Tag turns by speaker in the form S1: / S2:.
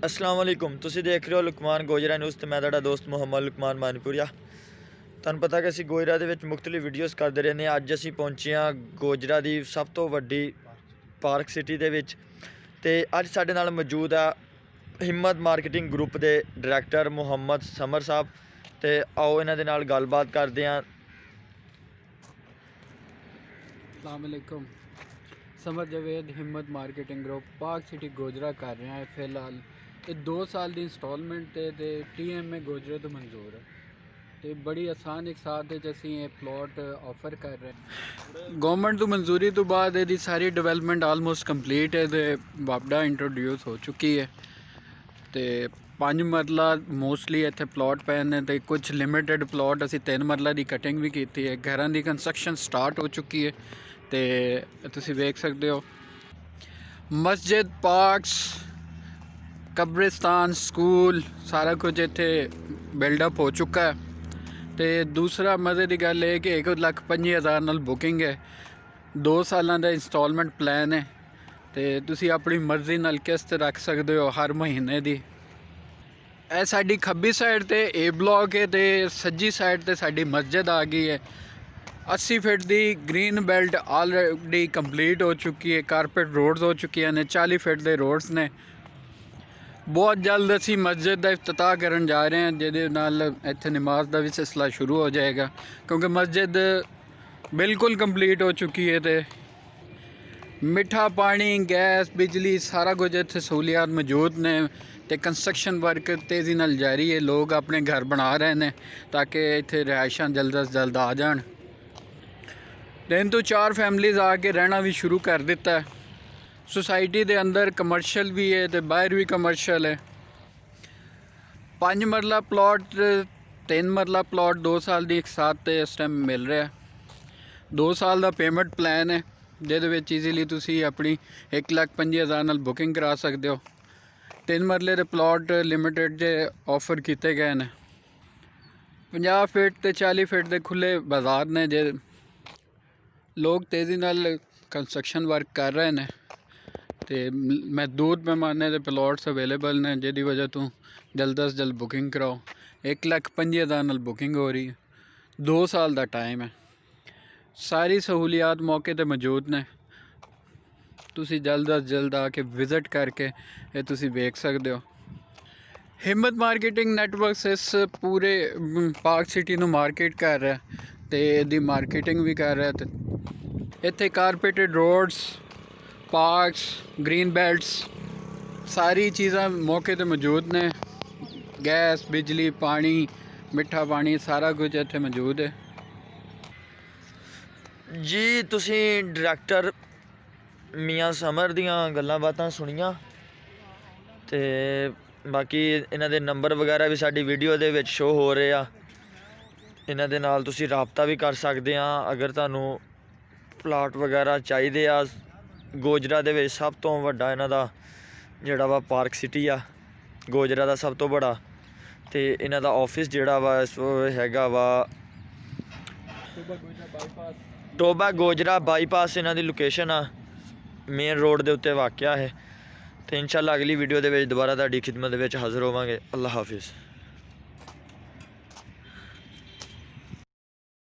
S1: अस्सलाम वालेकुम। तुसीं देख रहे हो लुकमान गोजरा न्यूज़ ते मैं तुहाडा दोस्त मुहम्मद लुकमान मानपुरिया। तुहानूं पता कि असीं गोजरा दे विच मुख्तलिफ वीडियोज़ करदे रहने। अज्ज असीं पहुंचे हां गोजरा दी सब तो वड्डी पार्क सिटी दे विच ते अज्ज साडे नाल मौजूद आ हिम्मत मार्केटिंग ग्रुप दे डायरैक्टर मुहम्मद समर साहब ते आओ इन्हां दे नाल गलबात करदे हां।
S2: अस्सलाम वालेकुम। समर जवेद हिम्मत marketing group park city Gojra कर रहे हैं। फिलहाल ये 2 साल की इंस्टॉलमेंट ते TMA गोजरा तो मंजूर है तो बड़ी आसान एक साथ असी ये प्लॉट ऑफर कर रहे हैं। गवर्नमेंट तो मंजूरी तो बाद ये सारी डिवेलपमेंट आलमोस्ट कंप्लीट है तो वापडा इंट्रोड्यूस हो चुकी है तो 5 मरला मोस्टली इतने प्लॉट पे ने तो कुछ लिमिटेड प्लॉट असी 3 मरला की कटिंग भी की है। घरों की कंस्ट्रक्शन स्टार्ट हो चुकी है तो तुसी वेख सकते हो मस्जिद पार्क्स कब्रिस्तान स्कूल सारा कुछ इत्थे बिल्डअप हो चुका है। तो दूसरा मज़े की गल है कि 1,25,000 नाल बुकिंग है। 2 सालों का इंस्टॉलमेंट प्लान है तो तुसी अपनी मर्जी नाल किस्त रख सकते हो हर महीने की। यह साडी खब्बी साइड ते A ब्लॉक है तो सज्जी साइड ते साडी मस्जिद आ गई है। 80 फीट की ग्रीन बेल्ट ऑलरेडी कंप्लीट हो चुकी है। कारपेट रोड्स हो चुकी हैं। 40 फीट के रोड्स ने। बहुत जल्द असी मस्जिद का इफ्तिताह करन जा रहे हैं जिहदे नाल इत्थे नमाज का भी सिलसिला शुरू हो जाएगा क्योंकि मस्जिद बिल्कुल कंप्लीट हो चुकी है। तो मिठा पानी गैस बिजली सारा कुछ इत्थे सहूलियात मौजूद ने तो कंस्ट्रक्शन वर्क तेज़ी नाल जारी है। लोग अपने घर बना रहे हैं ताकि इत्थे रिहायशां जल्द अज जल्द आ जान। 3 तो 4 फैमिलीज़ आके रहना भी शुरू कर दिता है। सोसाइटी के अंदर कमर्शियल भी है तो बाहर भी कमर्शियल है। 5 मरला प्लॉट 3 मरला प्लॉट 2 साल की एक साथ इस टाइम मिल रहा है। 2 साल का पेमेंट प्लान है जिहदे ईजीली तुसी अपनी 1,25,000 नाल बुकिंग करा सकते हो। 3 मरले के प्लॉट लिमिटेड जे ऑफर किए गए हैं। 50 फीट तो 40 फीट के खुले बाजार ने जे लोग तेज़ी नाल कंस्ट्रक्शन वर्क कर रहे हैं तो महदूद पैमाने के प्लॉट्स अवेलेबल ने जिहदी वजह तो जल्द अज जल्द बुकिंग कराओ। 1,25,000 नाल बुकिंग हो रही है। 2 साल का टाइम है। सारी सहूलियात मौके पर मौजूद ने। तुसी जल्द अज जल्द आके विजिट करके ये तुसी वेख सकते हो। हिम्मत मार्केटिंग नैटवर्क इस पूरे पार्क सिटी नूं मार्केट कर रहा है तो इसकी मार्केटिंग भी कर रहा है। इत्थे carpeted roads parks green belts सारी चीज़ां मौके पर मौजूद ने। गैस बिजली पानी मिठा पानी सारा कुछ इत्थे मौजूद है।
S1: जी तुसीं डायरैक्टर मियाँ समर दियां गल्लां बातां सुनियां ते बाकी इन्हां दे नंबर वगैरह भी साडी वीडियो दे विच शो हो रहे आ। इन्हां दे नाल तुसीं राबता भी कर सकदे आ अगर तुहानूं प्लाट वगैरह चाहिए आ। गोजरा दे विच सब तो वड्डा इन्हां दा जिहड़ा वा पार्क सिटी आ गोजरा दा सब तो बड़ा ते इन्हां दा ऑफिस जिहड़ा वा हैगा वा टोबा गोजरा बाईपास इन्हां दी लोकेशन आ मेन रोड दे उत्ते वाकिया है। तो इंशाअल्लाह अगली वीडियो दे विच दोबारा तुहाडी खिदमत दे विच हाज़र होवांगे। अल्लाह हाफिज़।